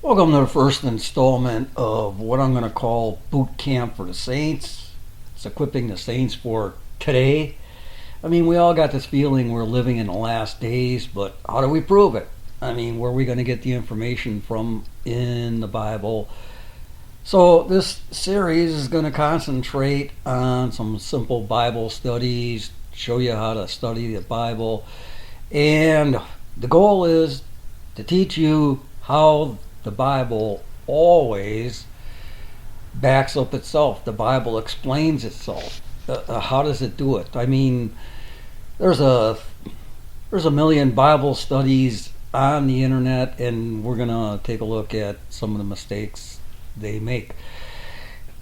Welcome to the first installment of what I'm going to call Boot Camp for the Saints. It's equipping the Saints for today. I mean, we all got this feeling we're living in the last days, but how do we prove it? I mean, where are we going to get the information from in the Bible? So this series is going to concentrate on some simple Bible studies, show you how to study the Bible, and the goal is to teach you how the Bible always backs up itself. The Bible explains itself. How does it do it? I mean, there's a million Bible studies on the internet, and we're gonna take a look at some of the mistakes they make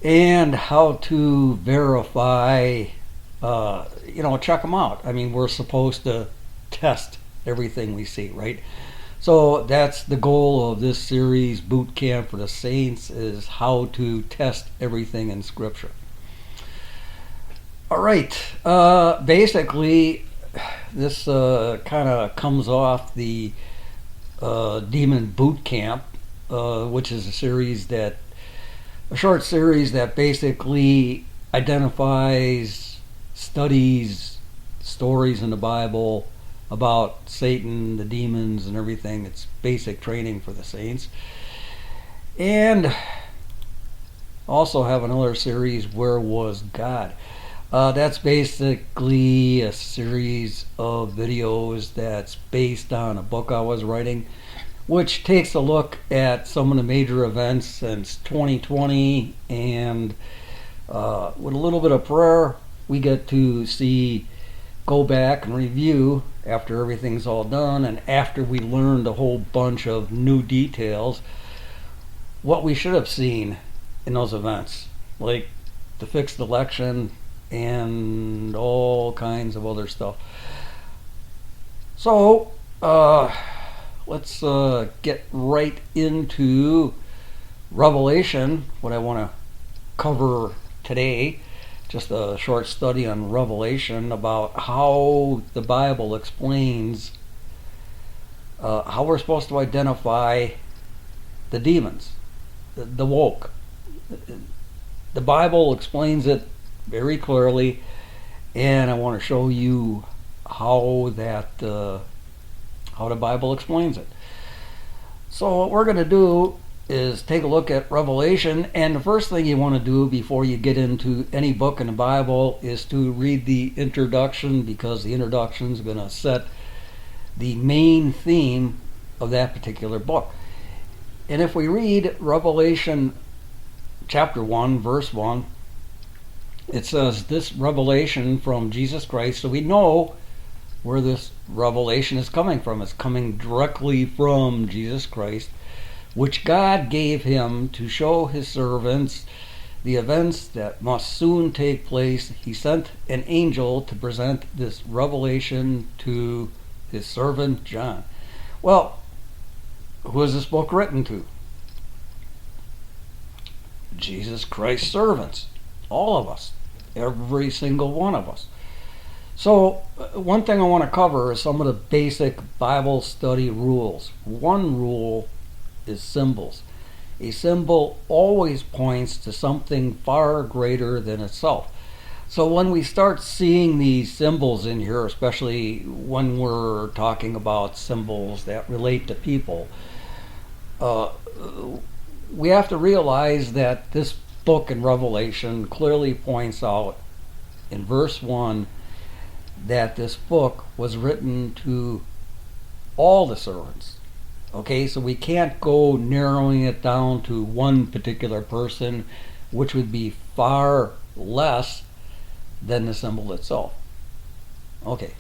and how to verify. Check them out. I mean, we're supposed to test everything we see, right? So that's the goal of this series, Boot Camp for the Saints, is how to test everything in Scripture. All right. Basically, this kind of comes off the Demon Boot Camp, which is a short series that basically identifies, studies stories in the Bible about Satan, the demons, and everything. It's basic training for the saints. And also have another series, Where Was God? That's basically a series of videos that's based on a book I was writing, which takes a look at some of the major events since 2020, and with a little bit of prayer, we get to go back and review after everything's all done and after we learned a whole bunch of new details what we should have seen in those events, like the fixed election and all kinds of other stuff. So let's get right into Revelation, what I want to cover today. Just a short study on Revelation about how the Bible explains how we're supposed to identify the demons, the woke. The Bible explains it very clearly, and I want to show you how the Bible explains it. So what we're going to do is take a look at Revelation, and the first thing you want to do before you get into any book in the Bible is to read the introduction, because the introduction is going to set the main theme of that particular book. And if we read Revelation chapter 1, verse 1, it says, "This revelation from Jesus Christ," so we know where this revelation is coming from. It's coming directly from Jesus Christ, "which God gave him to show his servants the events that must soon take place. He sent an angel to present this revelation to his servant John." Well, who is this book written to? Jesus Christ's servants. All of us. Every single one of us. So, one thing I want to cover is some of the basic Bible study rules. One rule is symbols. A symbol always points to something far greater than itself. So when we start seeing these symbols in here, especially when we're talking about symbols that relate to people, we have to realize that this book in Revelation clearly points out in verse 1 that this book was written to all the servants. Okay, so we can't go narrowing it down to one particular person, which would be far less than the symbol itself. Okay.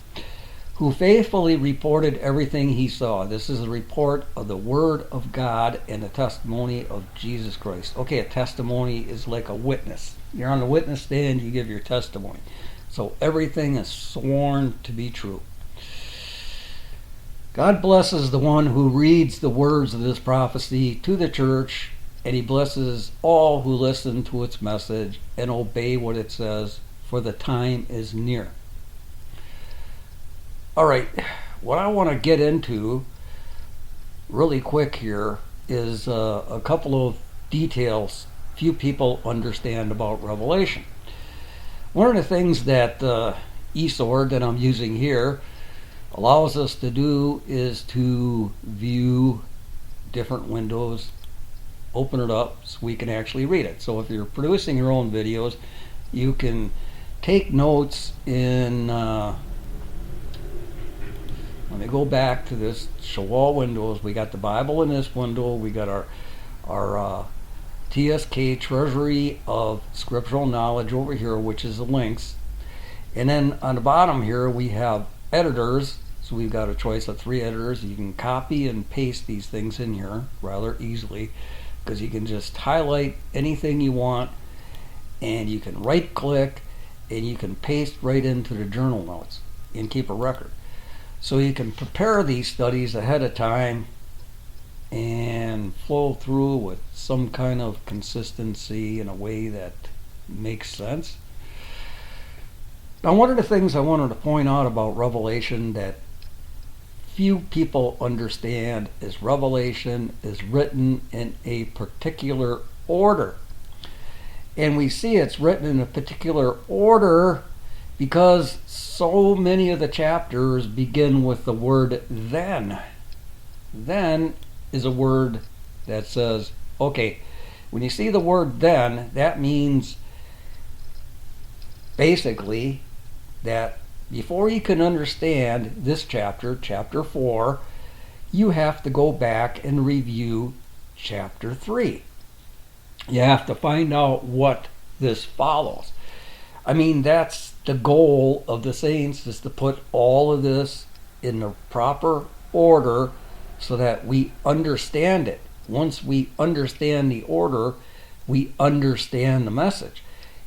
"Who faithfully reported everything he saw." This is a report of the Word of God and the testimony of Jesus Christ. Okay, a testimony is like a witness. You're on the witness stand, you give your testimony. So everything is sworn to be true. "God blesses the one who reads the words of this prophecy to the church, and he blesses all who listen to its message and obey what it says, for the time is near." All right, what I want to get into really quick here is a couple of details few people understand about Revelation. One of the things that eSword that I'm using here allows us to do is to view different windows, open it up so we can actually read it. So if you're producing your own videos, you can take notes in let me go back to this show all windows. We got the Bible in this window. We got our TSK Treasury of Scriptural Knowledge over here, which is the links. And then on the bottom here we have editors. So we've got a choice of 3 editors. You can copy and paste these things in here rather easily, because you can just highlight anything you want, and you can right click and you can paste right into the journal notes and keep a record. So you can prepare these studies ahead of time and flow through with some kind of consistency in a way that makes sense. Now, one of the things I wanted to point out about Revelation that few people understand is Revelation is written in a particular order. And we see it's written in a particular order because so many of the chapters begin with the word then. Then is a word that says, okay, when you see the word then, that means basically that before you can understand this chapter, chapter 4, you have to go back and review chapter 3. You have to find out what this follows. I mean, that's the goal of the saints, is to put all of this in the proper order so that we understand it. Once we understand the order, we understand the message.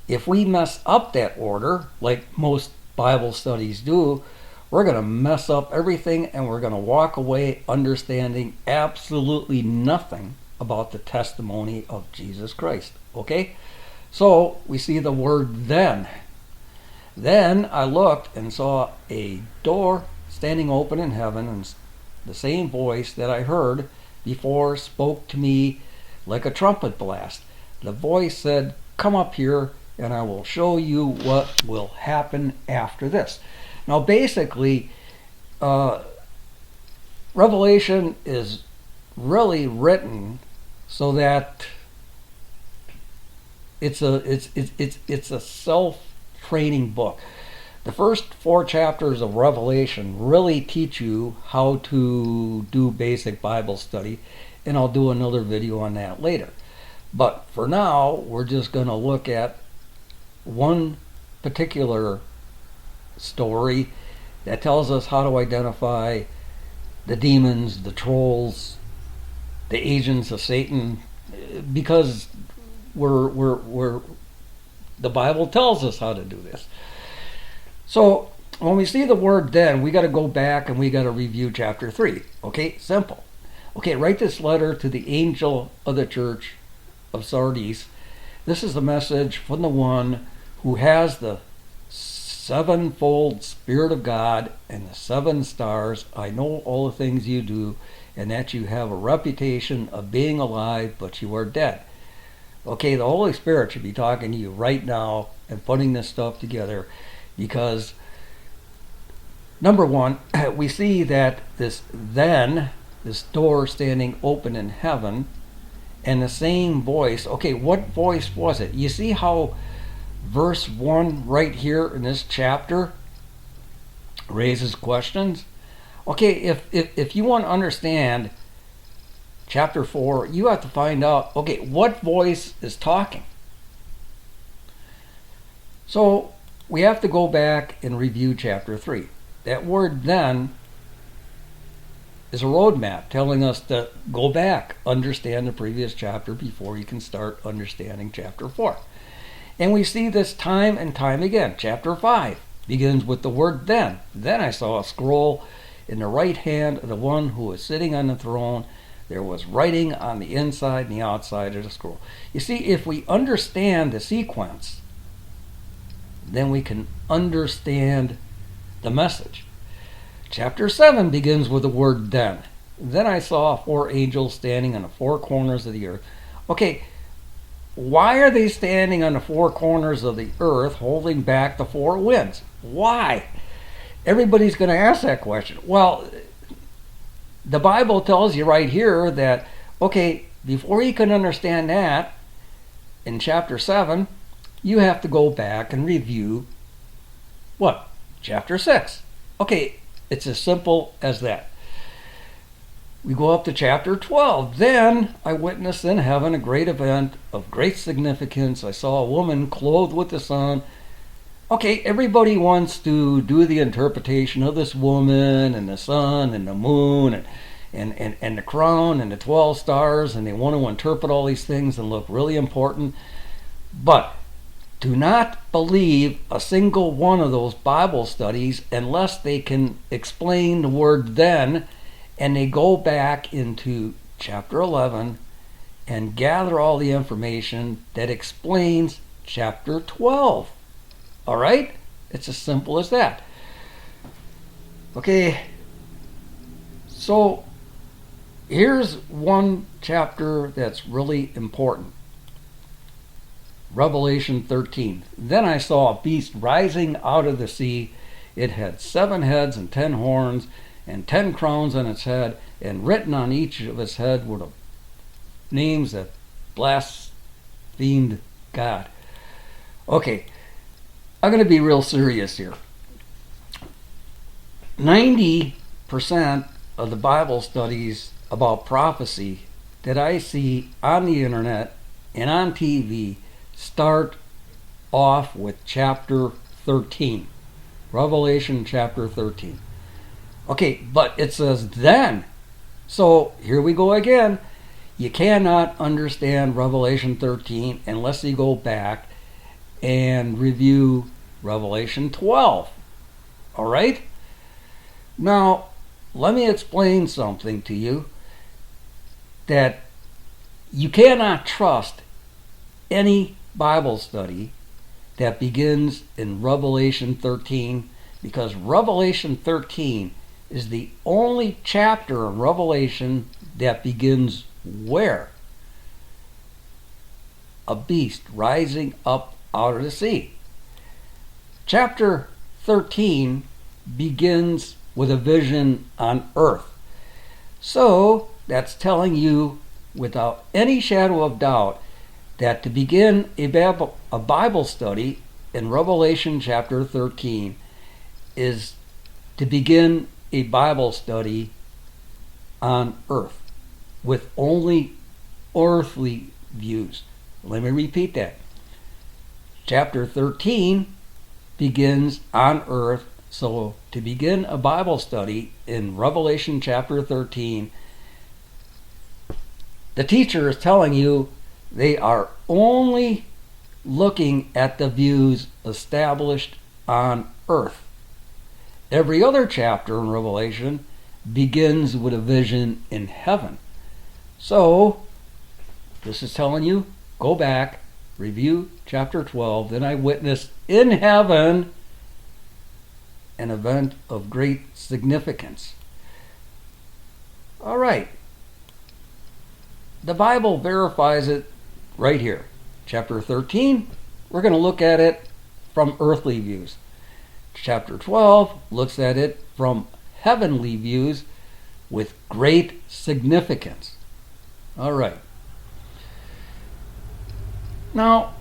If we mess up that order, like most Bible studies do, we're going to mess up everything, and we're going to walk away understanding absolutely nothing about the testimony of Jesus Christ. Okay? So we see the word then. Then I looked and saw a door standing open in heaven, and the same voice that I heard before spoke to me like a trumpet blast. The voice said, "Come up here and I will show you what will happen after this." Now basically, Revelation is really written so that it's a self-training book. The first 4 chapters of Revelation really teach you how to do basic Bible study, and I'll do another video on that later. But for now, we're just going to look at one particular story that tells us how to identify the demons, the trolls, the agents of Satan, because the Bible tells us how to do this. So when we see the word then, we got to go back and we got to review chapter 3. Okay, simple. Okay, write this letter to the angel of the church of Sardis. This is the message from the one who has the 7-fold Spirit of God and the 7 stars. I know all the things you do, and that you have a reputation of being alive, but you are dead. Okay, the Holy Spirit should be talking to you right now and putting this stuff together, because number one, we see that this door standing open in heaven, and the same voice. Okay, what voice was it? You see how verse 1 right here in this chapter raises questions? Okay, if you want to understand chapter 4, you have to find out, okay, what voice is talking? So we have to go back and review chapter 3. That word then is a roadmap telling us to go back, understand the previous chapter before you can start understanding chapter 4. And we see this time and time again. Chapter 5 begins with the word then. Then I saw a scroll in the right hand of the one who was sitting on the throne. There was writing on the inside and the outside of the scroll. You see, if we understand the sequence, then we can understand the message. Chapter 7 begins with the word then. Then I saw 4 angels standing on the 4 corners of the earth. Okay, why are they standing on the 4 corners of the earth holding back the 4 winds? Why? Everybody's going to ask that question. Well, the Bible tells you right here that, okay, before you can understand that, in chapter 7, you have to go back and review what? Chapter 6. Okay, it's as simple as that. We go up to chapter 12. Then I witnessed in heaven a great event of great significance. I saw a woman clothed with the sun. Okay, everybody wants to do the interpretation of this woman and the sun and the moon and the crown and the 12 stars, and they want to interpret all these things and look really important. But do not believe a single one of those Bible studies unless they can explain the word then, and they go back into chapter 11 and gather all the information that explains chapter 12. All right? It's as simple as that. Okay, so here's one chapter that's really important. Revelation 13. Then I saw a beast rising out of the sea. It had 7 heads and 10 horns and 10 crowns on its head, and written on each of its head were the names that blasphemed God. Okay, I'm going to be real serious here. 90% of the Bible studies about prophecy that I see on the internet and on TV start off with chapter 13. Revelation chapter 13. Okay, but it says then. So here we go again. You cannot understand Revelation 13 unless you go back and review Revelation 12. All right? Now, let me explain something to you that you cannot trust any Bible study that begins in Revelation 13, because Revelation 13 is the only chapter in Revelation that begins where? A beast rising up out of the sea. Chapter 13 begins with a vision on earth. So that's telling you without any shadow of doubt that to begin a Bible study in Revelation chapter 13 is to begin a Bible study on earth with only earthly views. Let me repeat that. Chapter 13 begins on earth, so to begin a Bible study in Revelation chapter 13, the teacher is telling you they are only looking at the views established on earth. Every other chapter in Revelation begins with a vision in heaven. So, this is telling you, go back, review chapter 12. Then I witnessed in heaven an event of great significance. All right. The Bible verifies it right here. Chapter 13, we're going to look at it from earthly views. Chapter 12 looks at it from heavenly views with great significance. All right. Now,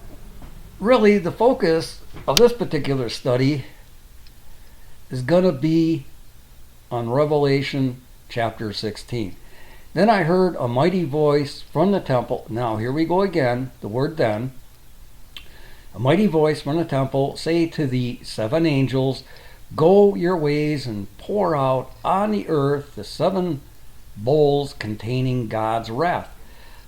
really, the focus of this particular study is going to be on Revelation chapter 16. Then I heard a mighty voice from the temple. Now, here we go again, the word then. A mighty voice from the temple say to the 7 angels, go your ways and pour out on the earth the 7 bowls containing God's wrath.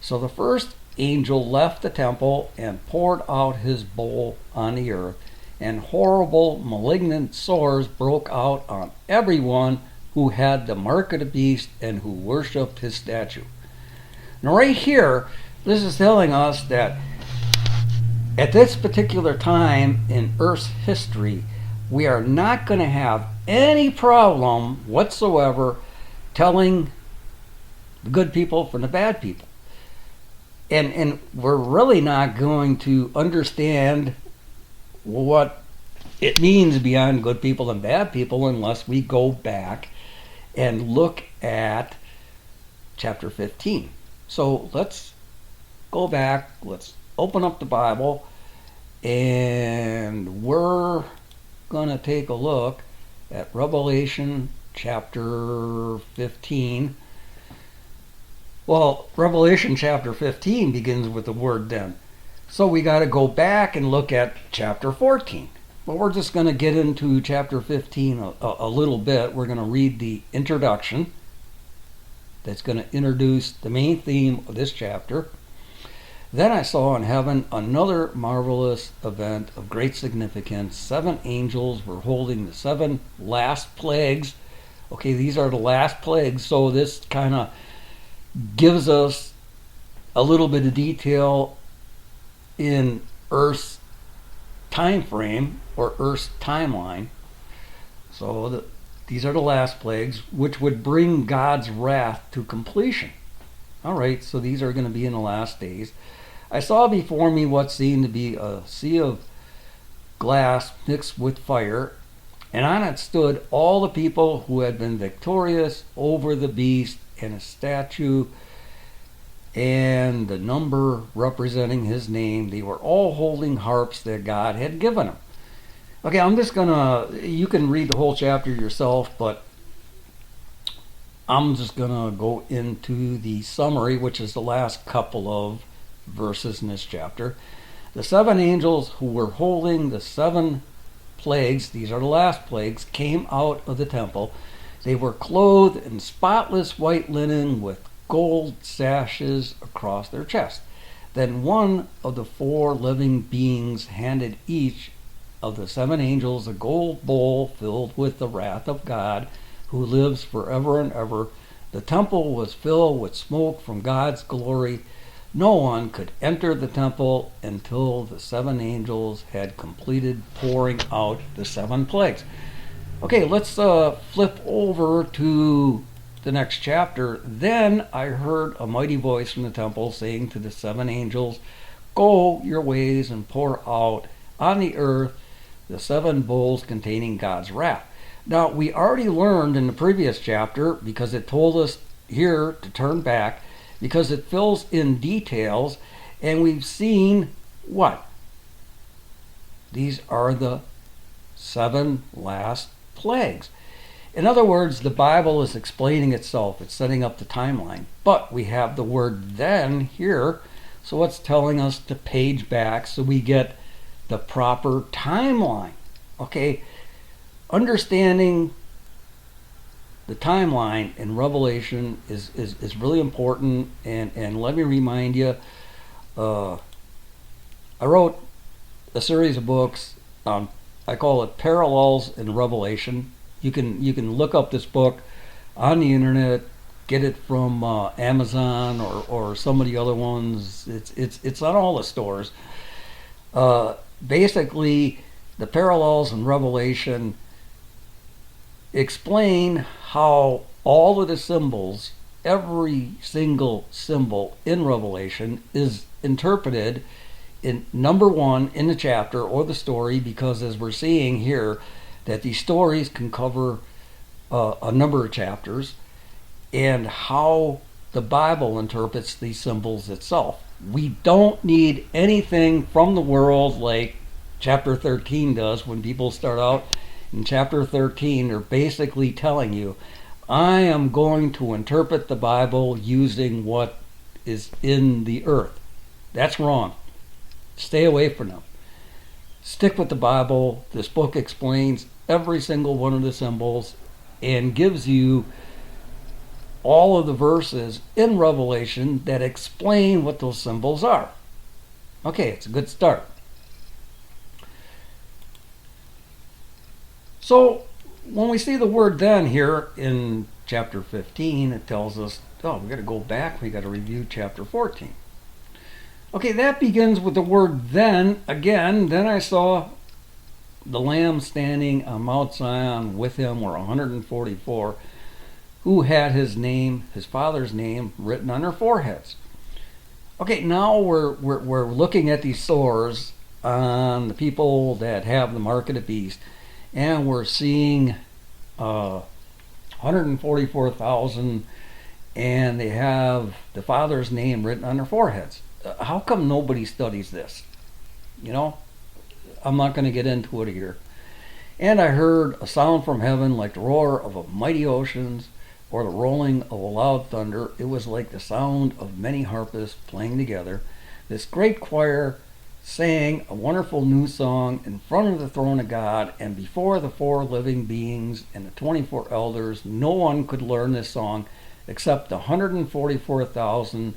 So the first angel left the temple and poured out his bowl on the earth, and horrible malignant sores broke out on everyone who had the mark of the beast and who worshipped his statue. Now right here, this is telling us that at this particular time in Earth's history, we are not going to have any problem whatsoever telling the good people from the bad people. And we're really not going to understand what it means beyond good people and bad people unless we go back and look at chapter 15. So let's go back, let's open up the Bible, and we're going to take a look at Revelation chapter 15. Well, Revelation chapter 15 begins with the word then. So we got to go back and look at chapter 14. But we're just going to get into chapter 15 a little bit. We're going to read the introduction that's going to introduce the main theme of this chapter. Then I saw in heaven another marvelous event of great significance. 7 angels were holding the 7 last plagues. Okay, these are the last plagues, so this kind of gives us a little bit of detail in Earth's time frame or Earth's timeline. So these are the last plagues, which would bring God's wrath to completion. All right, so these are going to be in the last days. I saw before me what seemed to be a sea of glass mixed with fire, and on it stood all the people who had been victorious over the beast and a statue, and the number representing his name. They were all holding harps that God had given them. Okay, I'm just gonna, you can read the whole chapter yourself, but I'm just gonna go into the summary, which is the last couple of verses in this chapter. The 7 angels who were holding the 7 plagues, these are the last plagues, came out of the temple. They were clothed in spotless white linen with gold sashes across their chest. Then one of the 4 living beings handed each of the 7 angels a gold bowl filled with the wrath of God, who lives forever and ever. The temple was filled with smoke from God's glory. No one could enter the temple until the 7 angels had completed pouring out the 7 plagues. Okay, let's flip over to the next chapter. Then I heard a mighty voice from the temple saying to the 7 angels, "Go your ways and pour out on the earth the 7 bowls containing God's wrath." Now, we already learned in the previous chapter, because it told us here to turn back, because it fills in details, and we've seen what? These are the 7 last plagues. In other words, the Bible is explaining itself. It's setting up the timeline. But we have the word "then" here, so it's telling us to page back so we get the proper timeline. Okay, understanding the timeline in Revelation is really important, and let me remind you, I wrote a series of books. I call it Parallels in Revelation. You can look up this book on the internet, get it from Amazon or some of the other ones. It's on all the stores. Basically, the Parallels in Revelation explain how all of the symbols, every single symbol in Revelation, is interpreted in number 1 in the chapter or the story, because as we're seeing here, that these stories can cover a number of chapters, and how the Bible interprets these symbols itself. We don't need anything from the world like chapter 13 does. When people start out in chapter 13, they're basically telling you, I am going to interpret the Bible using what is in the earth. That's wrong. Stay away from them. Stick with the Bible. This book explains every single one of the symbols and gives you all of the verses in Revelation that explain what those symbols are. Okay, it's a good start. So when we see the word "then" here in chapter 15, it tells us, oh, we got to go back, we got to review chapter 14. Okay, that begins with the word "then" again. Then I saw the Lamb standing on Mount Zion. With him were 144 who had his name, his father's name, written on their foreheads. Okay, now we're looking at these sores on the people that have the mark of the beast, and we're seeing 144,000, and they have the father's name written on their foreheads. How come nobody studies this? You know, I'm not going to get into it here. And I heard a sound from heaven like the roar of a mighty oceans, or the rolling of a loud thunder. It was like the sound of many harpists playing together. This great choir sang a wonderful new song in front of the throne of God and before the four living beings and the 24 elders. No one could learn this song except the 144,000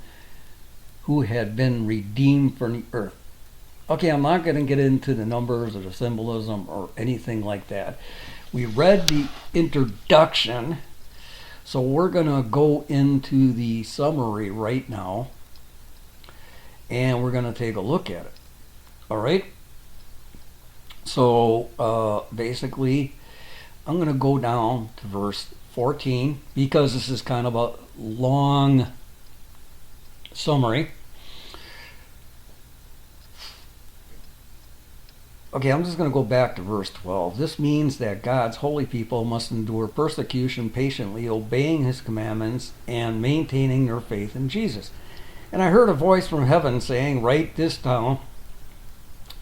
who had been redeemed from the earth. Okay, I'm not going to get into the numbers or the symbolism or anything like that. We read the introduction, so we're going to go into the summary right now, and we're going to take a look at it. All right? So basically, I'm going to go down to verse 14 because this is kind of a long summary. Okay, I'm just going to go back to verse 12. This means that God's holy people must endure persecution patiently, obeying his commandments and maintaining their faith in Jesus. And I heard a voice from heaven saying, "Write this down.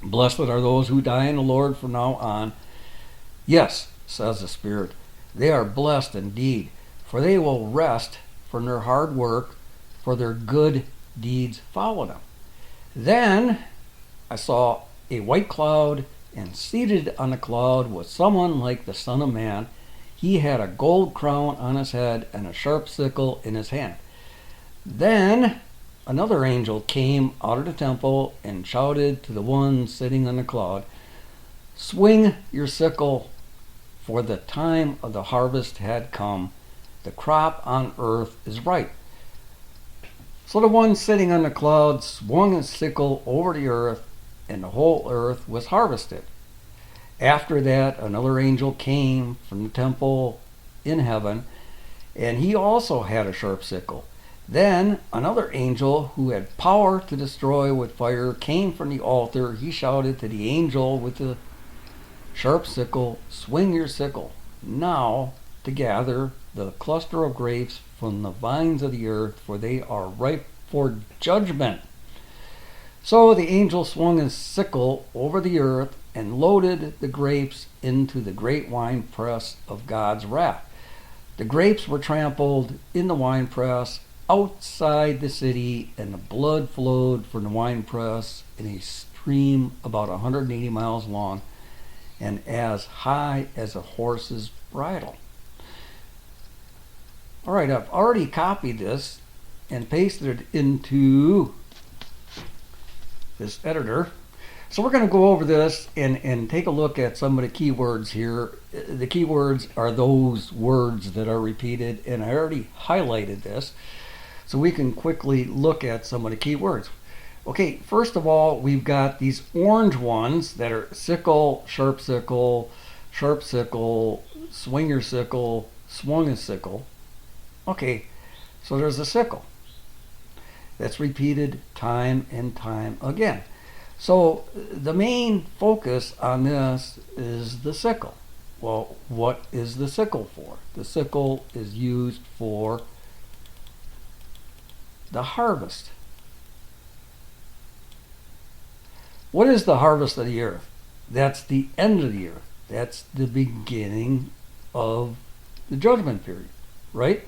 Blessed are those who die in the Lord from now on. Yes," says the Spirit, "they are blessed indeed, for they will rest from their hard work, for their good deeds follow them." Then I saw a white cloud, and seated on the cloud was someone like the Son of Man. He had a gold crown on his head and a sharp sickle in his hand. Then another angel came out of the temple and shouted to the one sitting on the cloud, "Swing your sickle, for the time of the harvest had come. The crop on earth is ripe." So the one sitting on the cloud swung his sickle over the earth, and the whole earth was harvested. After that, another angel came from the temple in heaven, and he also had a sharp sickle. Then another angel who had power to destroy with fire came from the altar. He shouted to the angel with the sharp sickle, "Swing your sickle now to gather the cluster of grapes from the vines of the earth, for they are ripe for judgment." So the angel swung his sickle over the earth and loaded the grapes into the great winepress of God's wrath. The grapes were trampled in the winepress outside the city, and the blood flowed from the winepress in a stream about 180 miles long and as high as a horse's bridle. All right, I've already copied this and pasted it into this editor. So we're going to go over this and take a look at some of the keywords here. The keywords are those words that are repeated, and I already highlighted this, so we can quickly look at some of the keywords. Okay, first of all, we've got these orange ones that are sickle, sharp sickle, swing your sickle, swung a sickle. Okay, so there's a sickle. That's repeated time and time again. So the main focus on this is the sickle. Well, what is the sickle for? The sickle is used for the harvest. What is the harvest of the earth? That's the end of the earth. That's the beginning of the judgment period, right?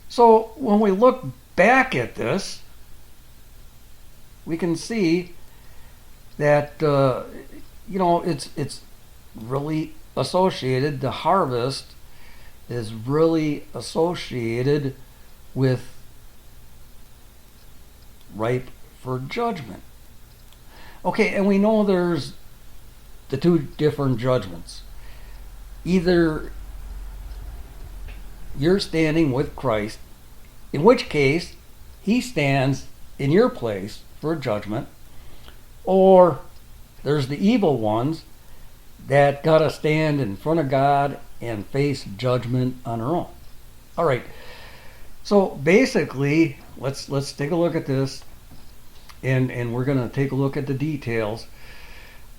So when we look back at this, we can see that it's really associated. The harvest is really associated with ripe for judgment. Okay, and we know there's the two different judgments. Either you're standing with Christ, in which case he stands in your place for judgment, or there's the evil ones that got to stand in front of God and face judgment on her own. All right. So basically, let's take a look at this, and we're going to take a look at the details.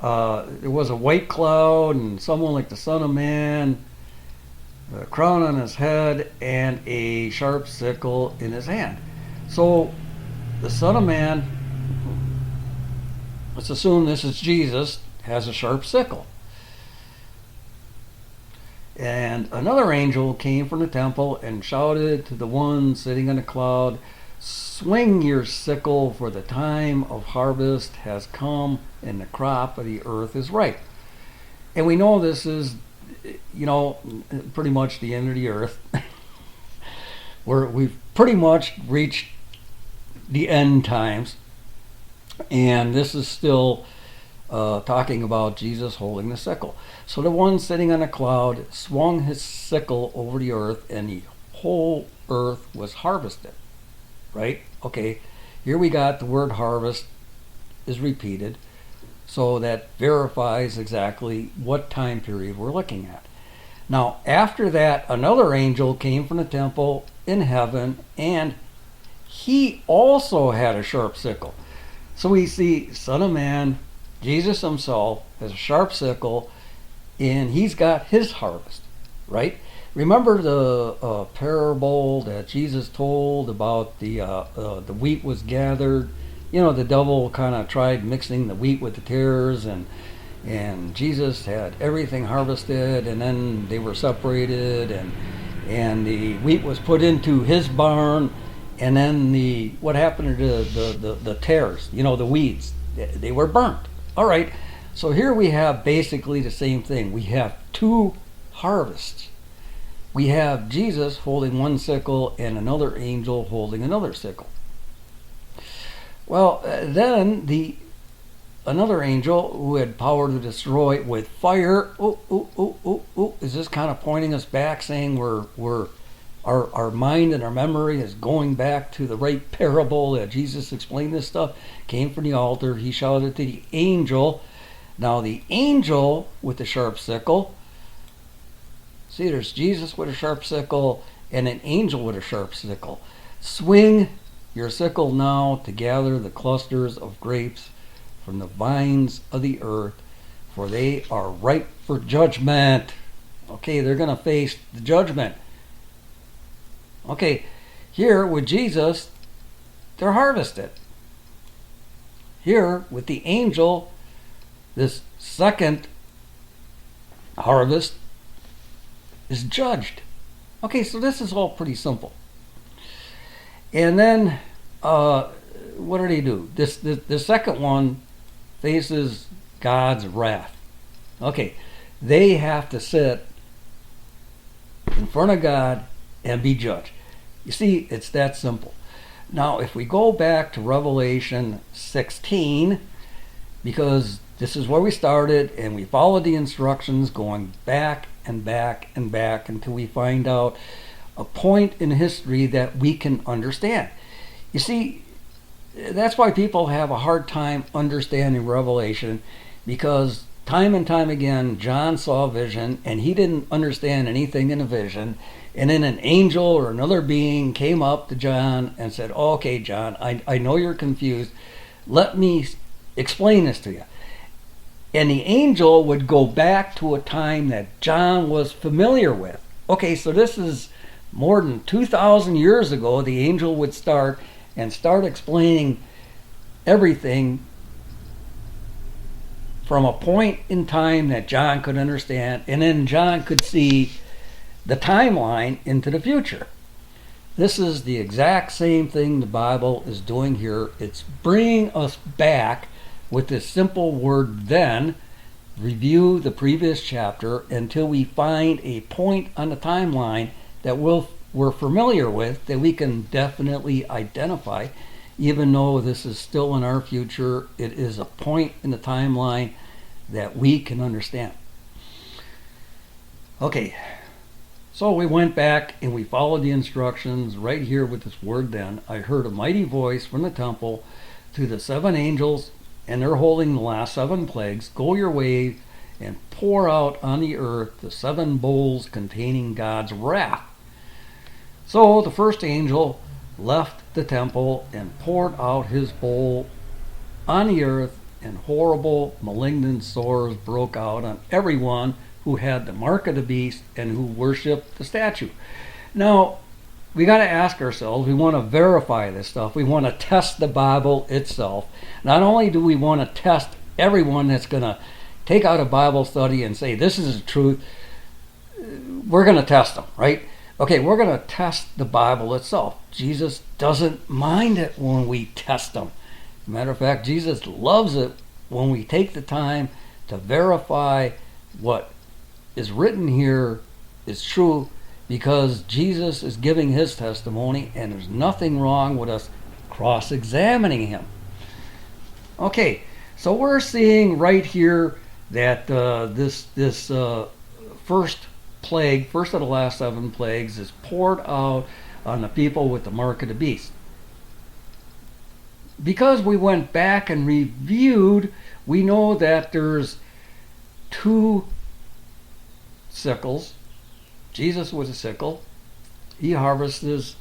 There was a white cloud and someone like the Son of Man, a crown on his head, and a sharp sickle in his hand. So the Son of Man, let's assume this is Jesus, has a sharp sickle. And another angel came from the temple and shouted to the one sitting on the cloud, "Swing your sickle, for the time of harvest has come, and the crop of the earth is ripe." And we know this is, pretty much the end of the earth. Where we've pretty much reached the end times. And this is still talking about Jesus holding the sickle. So the one sitting on a cloud swung his sickle over the earth, and the whole earth was harvested. Right? Okay, here we got the word harvest is repeated, so that verifies exactly what time period we're looking at. Now, after that, another angel came from the temple in heaven, and he also had a sharp sickle. So we see Son of Man, Jesus himself, has a sharp sickle, and he's got his harvest, right? Remember the parable that Jesus told about the wheat was gathered? The devil kind of tried mixing the wheat with the tares, and Jesus had everything harvested, and then they were separated, and the wheat was put into his barn, and then what happened to the tares? The weeds, they were burnt. All right, so here we have basically the same thing. We have two harvests. We have Jesus holding one sickle and another angel holding another sickle. Well, then another angel who had power to destroy with fire. Is this kind of pointing us back, saying our mind and our memory is going back to the right parable that Jesus explained this stuff? Came from the altar. He shouted to the angel. Now the angel with the sharp sickle. See, there's Jesus with a sharp sickle and an angel with a sharp sickle. Swing your sickle now to gather the clusters of grapes from the vines of the earth, for they are ripe for judgment. Okay, they're going to face the judgment. Okay, here with Jesus, they're harvested. Here with the angel, this second harvest is judged. Okay, so this is all pretty simple. And then, what do they do? The second one faces God's wrath. Okay, they have to sit in front of God and be judged. You see, it's that simple. Now, if we go back to Revelation 16, because this is where we started, and we followed the instructions going back and back and back until we find out a point in history that we can understand. You see, that's why people have a hard time understanding Revelation, because time and time again, John saw a vision and he didn't understand anything in the vision. And then an angel or another being came up to John and said, "Okay, John, I know you're confused. Let me explain this to you." And the angel would go back to a time that John was familiar with. Okay, so this is more than 2,000 years ago. The angel would start explaining everything from a point in time that John could understand, and then John could see the timeline into the future. This is the exact same thing the Bible is doing here. It's bringing us back with this simple word "then." Review the previous chapter until we find a point on the timeline that we're familiar with, that we can definitely identify. Even though this is still in our future, it is a point in the timeline that we can understand. Okay, so we went back and we followed the instructions right here with this word "then." I heard a mighty voice from the temple to the seven angels, and they're holding the last seven plagues. "Go your way and pour out on the earth the 7 bowls containing God's wrath. So the first angel left the temple and poured out his bowl on the earth, and horrible malignant sores broke out on everyone who had the mark of the beast and who worshipped the statue. Now, we got to ask ourselves, we want to verify this stuff. We want to test the Bible itself. Not only do we want to test everyone that's going to take out a Bible study and say, this is the truth, we're going to test them, right? Okay, we're going to test the Bible itself. Jesus doesn't mind it when we test them. Matter of fact, Jesus loves it when we take the time to verify what is written here is true, because Jesus is giving his testimony, and there's nothing wrong with us cross-examining him. Okay, so we're seeing right here that this first plague, first of the last 7 plagues, is poured out on the people with the mark of the beast. Because we went back and reviewed, we know that there's 2 sickles. Jesus was a sickle. He harvested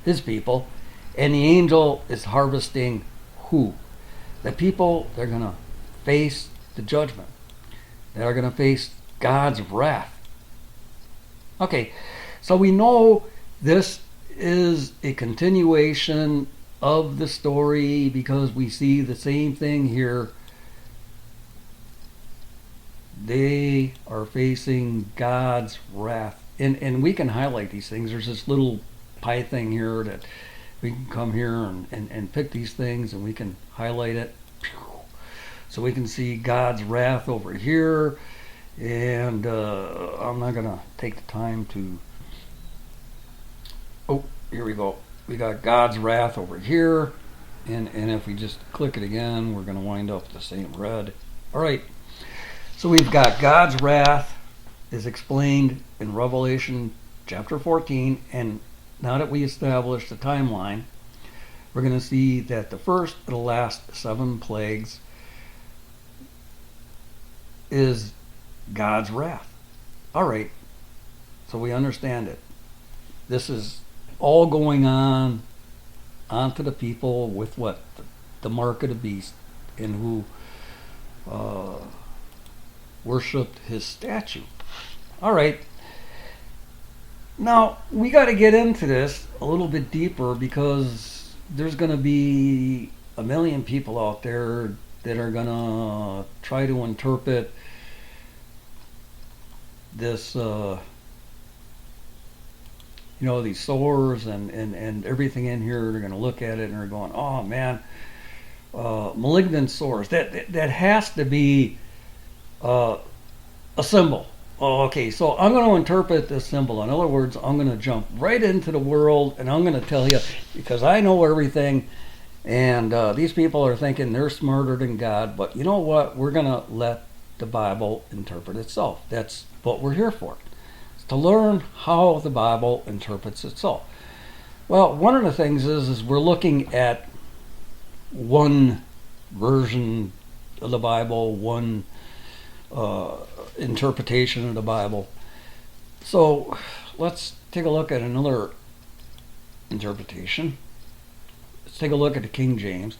his people, and the angel is harvesting who? The people that are going to face the judgment. They are going to face God's wrath. Okay, so we know this is a continuation of the story because we see the same thing here. They are facing God's wrath. And we can highlight these things. There's this little pie thing here that we can come here and pick these things, and we can highlight it. So we can see God's wrath over here. And I'm not going to take the time to... Oh, here we go. We got God's wrath over here. And if we just click it again, we're going to wind up with the same red. All right. So we've got God's wrath is explained in Revelation chapter 14. And now that we established the timeline, we're going to see that the first of the last 7 plagues is God's wrath. All right. So we understand it. This is all going on onto the people with what? The mark of the beast, and who worshipped his statue. All right. Now, we got to get into this a little bit deeper, because there's going to be a million people out there that are going to try to interpret this, these sores and everything in here. They're going to look at it and they're going, oh man, malignant sores. That has to be a symbol. Oh, okay, so I'm going to interpret this symbol. In other words, I'm going to jump right into the world, and I'm going to tell you, because I know everything, and these people are thinking they're smarter than God. But you know what? We're going to let the Bible interpret itself. That's what we're here for, to learn how the Bible interprets itself. Well, one of the things is we're looking at one version of the Bible, one interpretation of the Bible. So let's take a look at another interpretation. Let's take a look at the King James.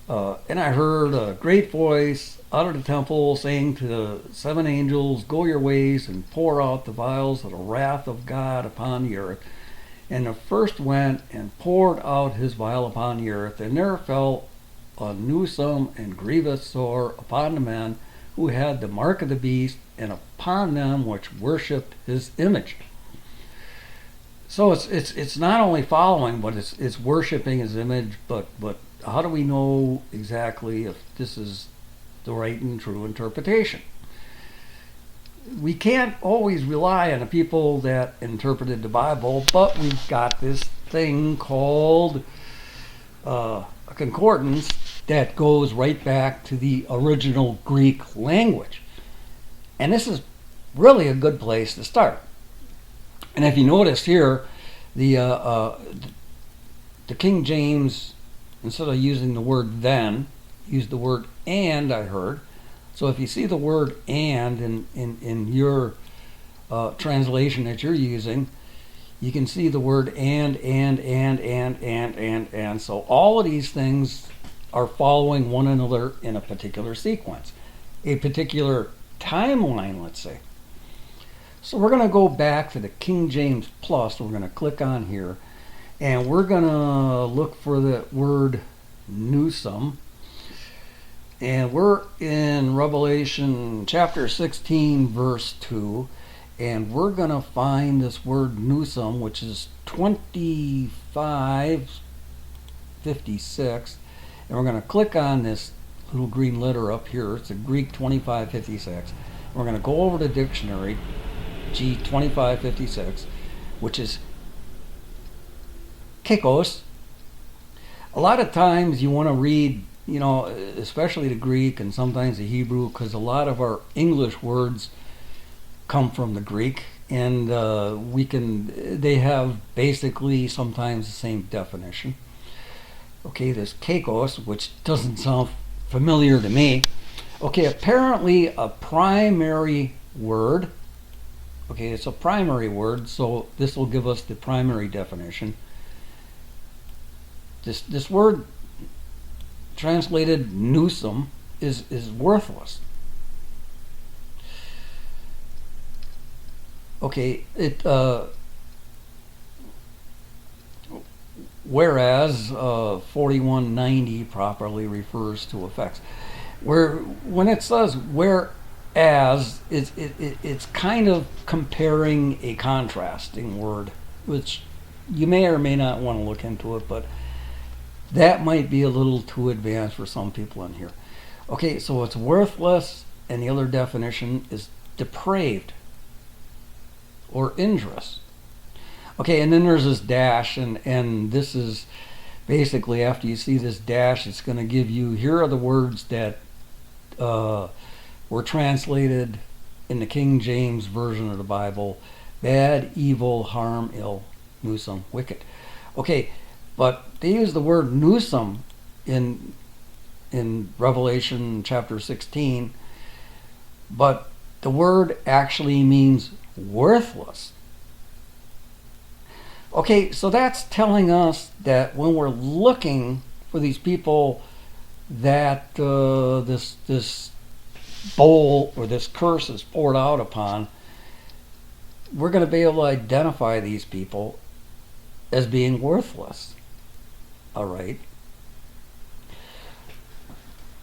And I heard a great voice out of the temple saying to the 7 angels, go your ways and pour out the vials of the wrath of God upon the earth. And the first went and poured out his vial upon the earth, and there fell a newsome and grievous sore upon the men who had the mark of the beast, and upon them which worshipped his image. So it's not only following, but it's worshiping his image. But how do we know exactly if this is the right and true interpretation? We can't always rely on the people that interpreted the Bible, but we've got this thing called a concordance that goes right back to the original Greek language. And this is really a good place to start. And if you notice here, the King James, instead of using the word then, used the word and, I heard. So if you see the word and in your translation that you're using, you can see the word and. So all of these things are following one another in a particular sequence, a particular timeline, let's say. So we're going to go back to the King James Plus. We're going to click on here, and we're going to look for the word newsome. And we're in Revelation chapter 16, verse 2. And we're going to find this word newsome, which is 2556. And we're going to click on this little green letter up here. It's a Greek 2556. We're going to go over to dictionary, G2556, which is kikos. A lot of times you want to read, especially the Greek and sometimes the Hebrew, because a lot of our English words come from the Greek, and they have basically sometimes the same definition. Okay, this kikos, which doesn't sound familiar to me. Okay, apparently a primary word. Okay, it's a primary word, so this will give us the primary definition. This word translated newsome is worthless. Okay, whereas 4190 properly refers to effects. When it says whereas, it's kind of comparing a contrasting word, which you may or may not want to look into it, but that might be a little too advanced for some people in here. Okay, so it's worthless, and the other definition is depraved or injurious. Okay, and then there's this dash, and this is basically, after you see this dash, it's going to give you, here are the words that were translated in the King James Version of the Bible: bad, evil, harm, ill, newsome, wicked. Okay, but they use the word newsome in Revelation chapter 16, but the word actually means worthless. Okay, so that's telling us that when we're looking for these people that this bowl or this curse is poured out upon, we're going to be able to identify these people as being worthless. All right.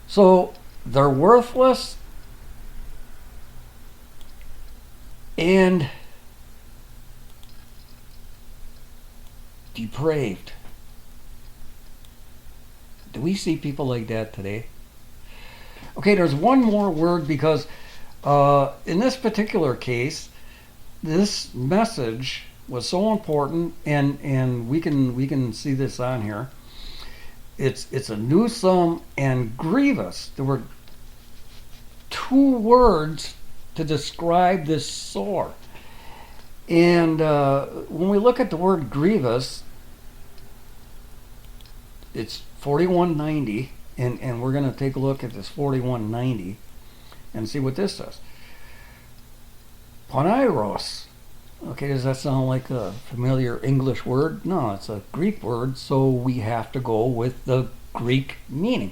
So they're worthless and depraved. Do we see people like that today? Okay, there's one more word, because in this particular case, this message was so important, and we can see this on here. It's a newsome and grievous. There were two words to describe this sore. And when we look at the word grievous, it's 4190, and we're going to take a look at this 4190 and see what this says. Ponairos. Okay, does that sound like a familiar English word? No, it's a Greek word, so we have to go with the Greek meaning.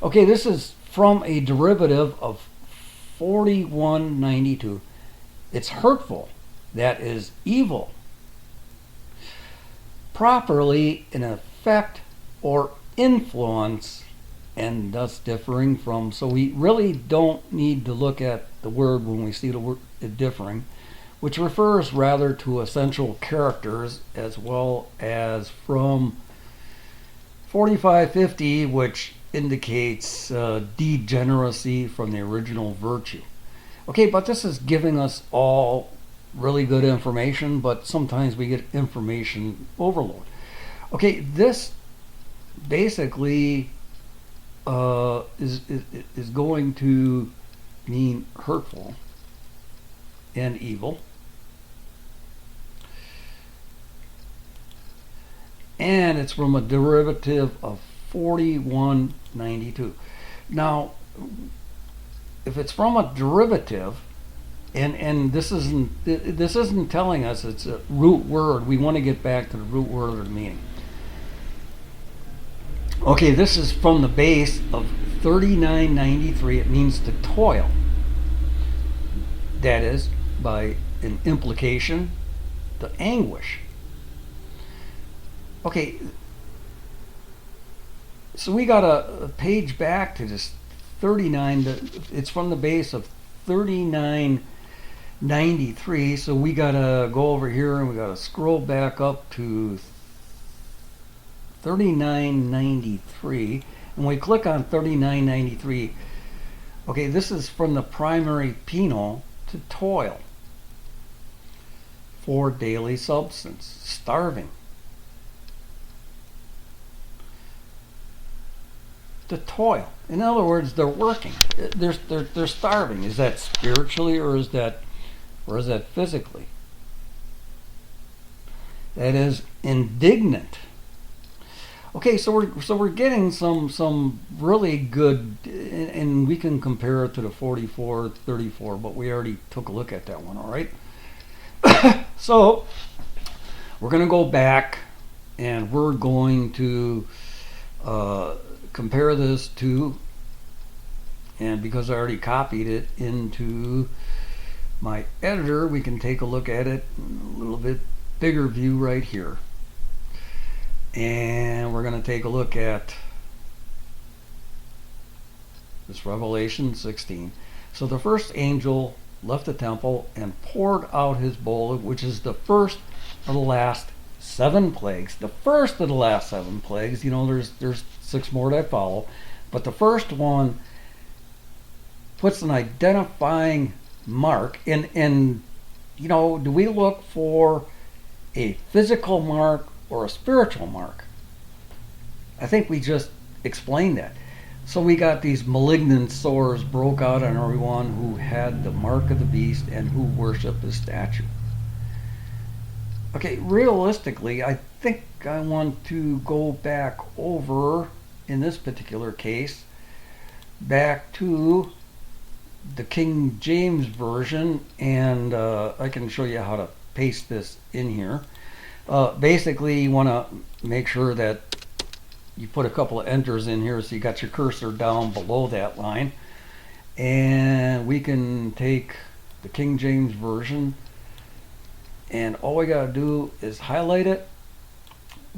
Okay, this is from a derivative of 4192. It's hurtful. That is evil. Properly an effect or influence, and thus differing from. So we really don't need to look at the word when we see the word differing, which refers rather to essential characters, as well as from 4550, which indicates degeneracy from the original virtue. Okay, but this is giving us all really good information, but sometimes we get information overload. Okay, this basically is going to mean hurtful and evil. And it's from a derivative of 4192. Now, if it's from a derivative, and this isn't telling us it's a root word. We want to get back to the root word or the meaning. Okay, this is from the base of 3993. It means to toil. That is, by an implication, the anguish. Okay, so we got a page back to this 39. It's from the base of 3993. So we got to go over here and we got to scroll back up to 3993. And we click on 3993. Okay, this is from the primary penal to toil for daily substance, starving. To toil. In other words, they're working. They're starving. Is that spiritually or is that physically? That is indignant. Okay, so we're getting some really good, and we can compare it to the 4434, but we already took a look at that one. All right. So we're going to go back, and we're going to compare this to, and because I already copied it into my editor, we can take a look at it in a little bit bigger view right here. And we're going to take a look at this Revelation 16. So the first angel left the temple and poured out his bowl, which is the first of the last 7 plagues. The first of the last 7 plagues. You know, there's 6 more that follow, but the first one puts an identifying mark. And you know, do we look for a physical mark or a spiritual mark? I think we just explained that. So we got these malignant sores broke out on everyone who had the mark of the beast and who worshiped his statue. Okay, realistically, I think I want to go back over, in this particular case, back to the King James Version, and I can show you how to paste this in here. Basically, you want to make sure that you put a couple of enters in here so you got your cursor down below that line. And we can take the King James Version, and all we got to do is highlight it.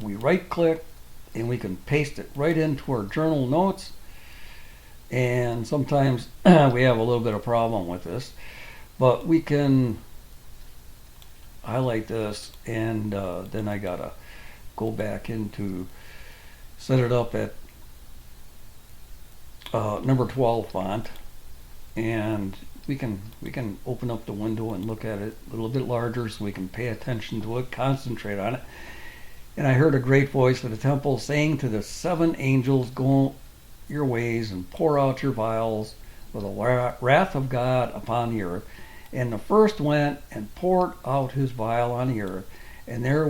We right click and we can paste it right into our journal notes. And sometimes we have a little bit of problem with this, but we can highlight this, and then I gotta go back into set it up at number 12 font, and we can open up the window and look at it a little bit larger so we can pay attention to it, concentrate on it. And I heard a great voice of the temple saying to the 7 angels, "Go your ways and pour out your vials for the wrath of God upon the earth." And the first went and poured out his vial on the earth, and there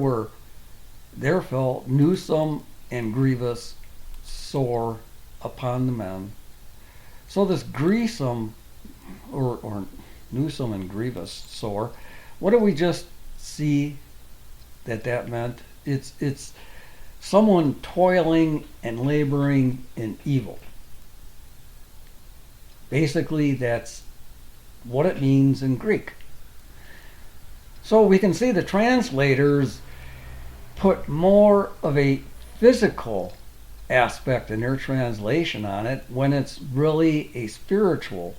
fell noosome and grievous sore upon the men. So this grievous or noosome and grievous sore, what do we just see that meant? It's someone toiling and laboring in evil. Basically, that's what it means in Greek. So we can see the translators put more of a physical aspect in their translation on it when it's really a spiritual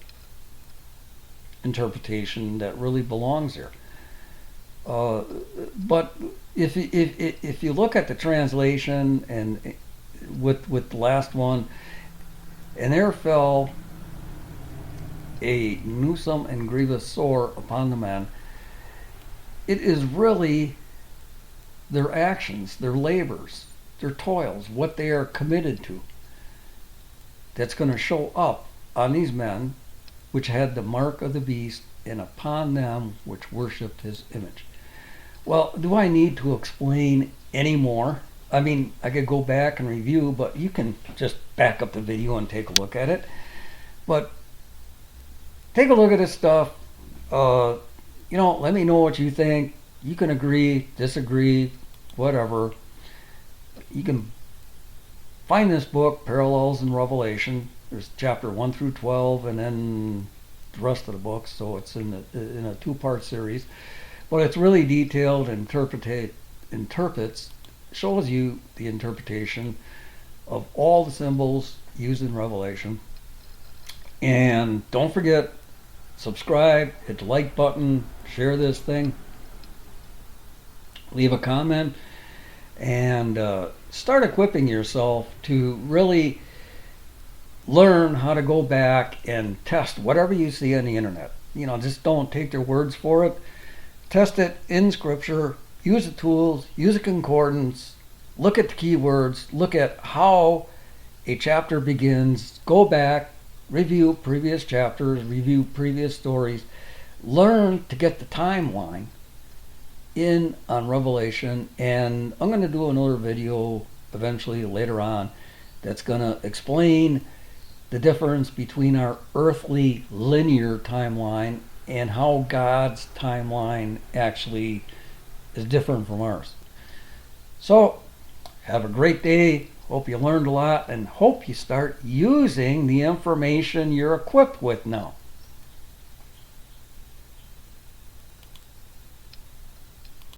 interpretation that really belongs there. But if you look at the translation and with the last one, and there fell a noosome and grievous sore upon the men, it is really their actions, their labors, their toils, what they are committed to, that's going to show up on these men which had the mark of the beast, and upon them which worshipped his image. Well, do I need to explain any more? I mean, I could go back and review, but you can just back up the video and take a look at it. But take a look at this stuff. Let me know what you think. You can agree, disagree, whatever. You can find this book, Parallels in Revelation. There's chapter 1 through 12, and then the rest of the book. So it's in a two-part series. But it's really detailed, interprets, shows you the interpretation of all the symbols used in Revelation. And don't forget, subscribe, hit the like button, share this thing, leave a comment, and start equipping yourself to really learn how to go back and test whatever you see on the internet. Just don't take their words for it. Test it in Scripture, use the tools, use a concordance, look at the keywords, look at how a chapter begins, go back, review previous chapters, review previous stories, learn to get the timeline in on Revelation. And I'm going to do another video eventually later on that's going to explain the difference between our earthly linear timeline and how God's timeline actually is different from ours. So, have a great day. Hope you learned a lot and hope you start using the information you're equipped with now.